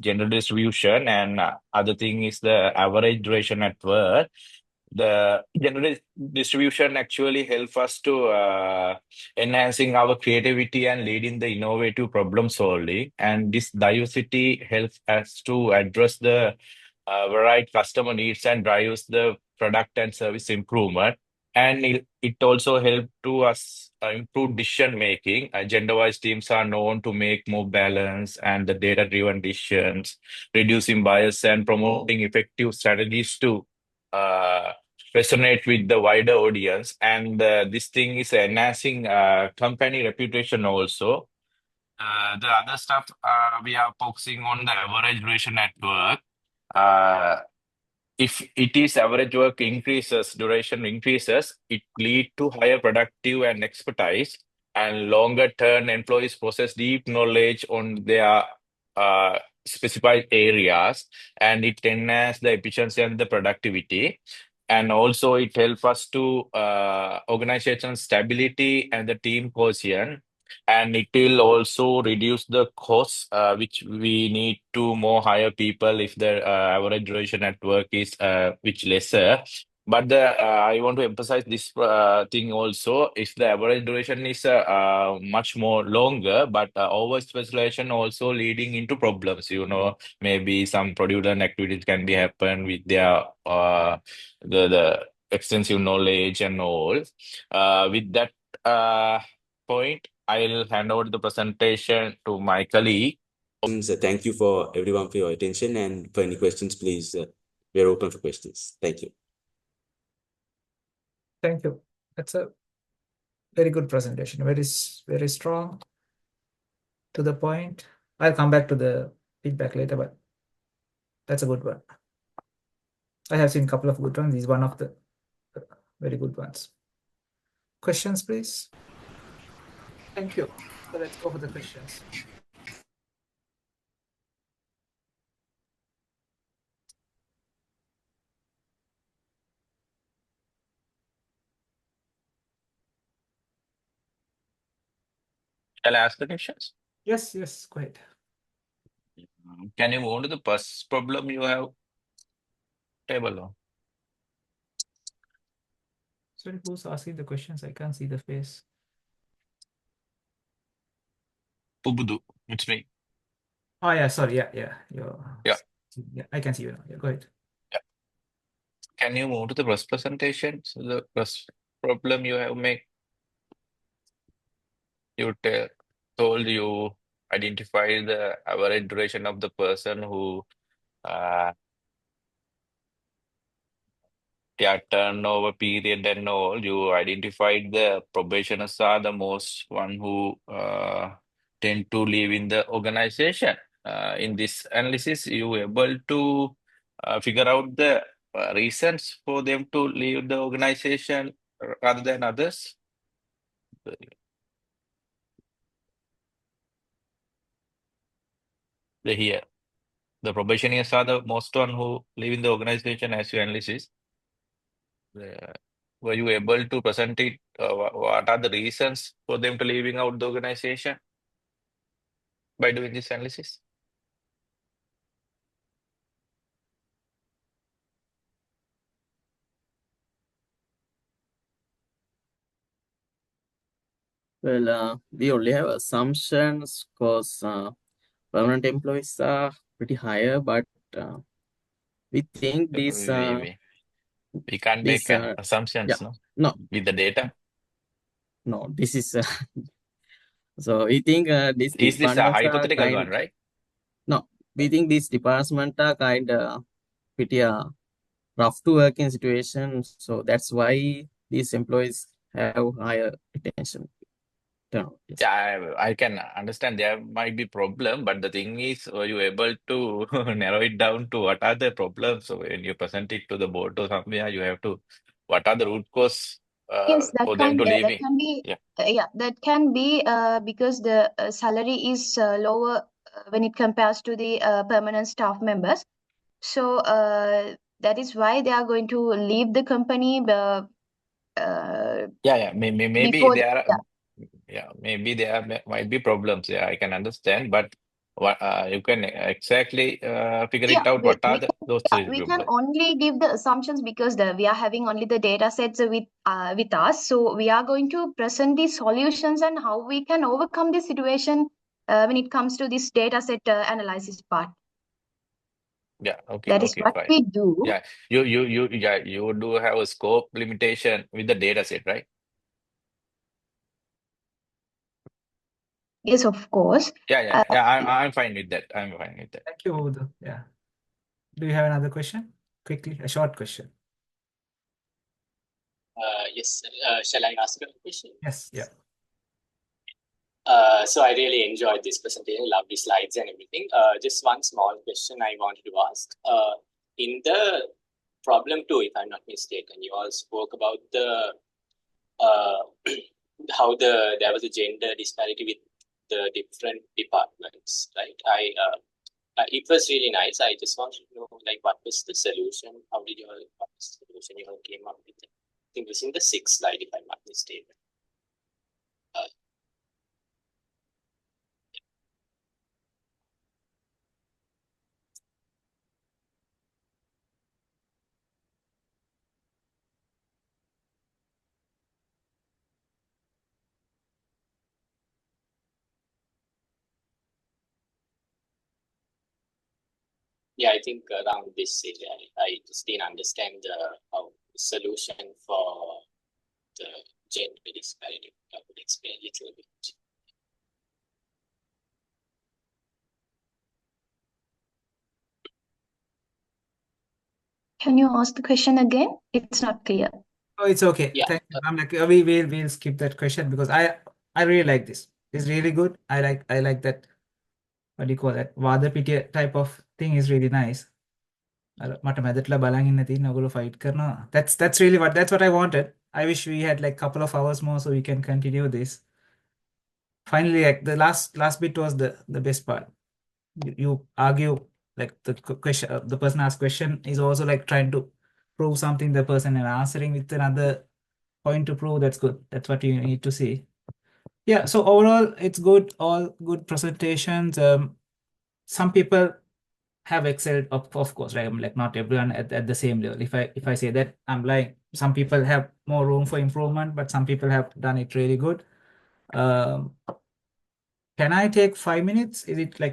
general distribution, and other thing is the average duration at work. The general distribution actually help us to enhancing our creativity and leading the innovative problem solving. And this diversity helps us to address the varied customer needs and drives the product and service improvement. And it also help to us improve decision making. Gender-wise teams are known to make more balanced and the data-driven decisions, reducing bias and promoting effective strategies to uh, resonate with the wider audience. And this thing is enhancing company reputation also. The other stuff we are focusing on the average duration at work. Uh, if it is average work increases, duration increases, it lead to higher productive and expertise, and longer term employees possess deep knowledge on their uh, specified areas, and it enhances the efficiency and the productivity. And also it helps us to organizational stability and the team cohesion, and it will also reduce the costs which we need to more hire people if the average duration at work is which lesser. But the I want to emphasize this thing also. If the average duration is much more longer, but over specialization also leading into problems. Maybe some fraudulent activities can be happen with their the extensive knowledge and all. With that point, I'll hand over the presentation to my colleague. Thank you for everyone for your attention, and for any questions, please, we're open for questions. Thank you. Thank you. That's a very good presentation. Very strong, to the point. I'll come back to the feedback later, but that's a good one. I have seen a couple of good ones. This is one of the very good ones. Questions, please. Thank you. So let's go for the questions. Shall I ask the questions? Yes, go ahead. Can you move to the first problem you have table on? Sorry, who's asking the questions? I can't see the face. Pubudu, it's me. Oh yeah, sorry, yeah. Yeah. Yeah, I can see you now. Yeah, go ahead. Yeah. Can you move to the first presentation? So the first problem you have make, told you identify the average duration of the person who turnover period and all. You identified the probationers are the most one who tend to live in the organization. In this analysis, you were able to figure out the reasons for them to leave the organization rather than others. Here, the probationers are the most one who live in the organization as your analysis. Were you able to present it? What are the reasons for them to leaving out the organization by doing this analysis? Well, we only have assumptions because permanent employees are pretty higher, but we think this. We can't make assumptions, yeah, no, with the data. No, this is so we think this is this a hypothetical one, right? No, we think these departments are kind of pretty rough to work in situations, so that's why these employees have higher retention. Yes. Yeah, I can understand there might be problem, but the thing is, were you able to narrow it down to what are the problems? So when you present it to the board or somewhere, you have to, what are the root cause yes, that for can them to leave? That can be, that can be because the salary is lower when it compares to the permanent staff members. So that is why they are going to leave the company. Maybe before there are, maybe there might be problems. Yeah, I can understand, but You can exactly figure Yeah, it out. What are those three we groups? can only give the assumptions because we are having only the data sets with us. So we are going to present the solutions and how we can overcome this situation when it comes to this data set analysis part. Yeah. Okay. That is Okay. what Fine. we do. Yeah. You do have a scope limitation with the data set, right? Yes, of course. Yeah. I'm fine with that. I'm fine with that. Thank you, Udo. Yeah. Do you have another question? Quickly, a short question. Yes. Shall I ask a question? Yes. Yeah. So I really enjoyed this presentation, lovely slides and everything. Just one small question I wanted to ask. In the problem 2, if I'm not mistaken, you all spoke about the how there was a gender disparity with the different departments, right? It was really nice. I just wanted to know, like, what was the solution? What was the solution you all came up with? I think it was in the 6th slide, if I'm not mistaken. Yeah, I think around this area, I just didn't understand how the solution for the gender disparity. I would explain a little bit. Can you ask the question again? It's not clear. Oh, it's okay. Yeah. Thank you. I'm like, we'll skip that question because I really like this. It's really good. I like that. What do you call that? Vada type of thing is really nice. මට මැදටලා බලන් ඉන්න තියෙන ඔයගොල්ලෝ fight කරනවා. That's really that's what I wanted. I wish we had like couple of hours more so we can continue this. Finally, like the last bit was the best part. You argue like the question, the person asked question is also like trying to prove something the person and answering with another point to prove. That's good. That's what you need to see. Yeah, so overall it's good, all good presentations. Some people have excelled, of course, right? I'm like, not everyone at the same level. If I say that, I'm like, some people have more room for improvement, but some people have done it really good. Can I take 5 minutes? Is it like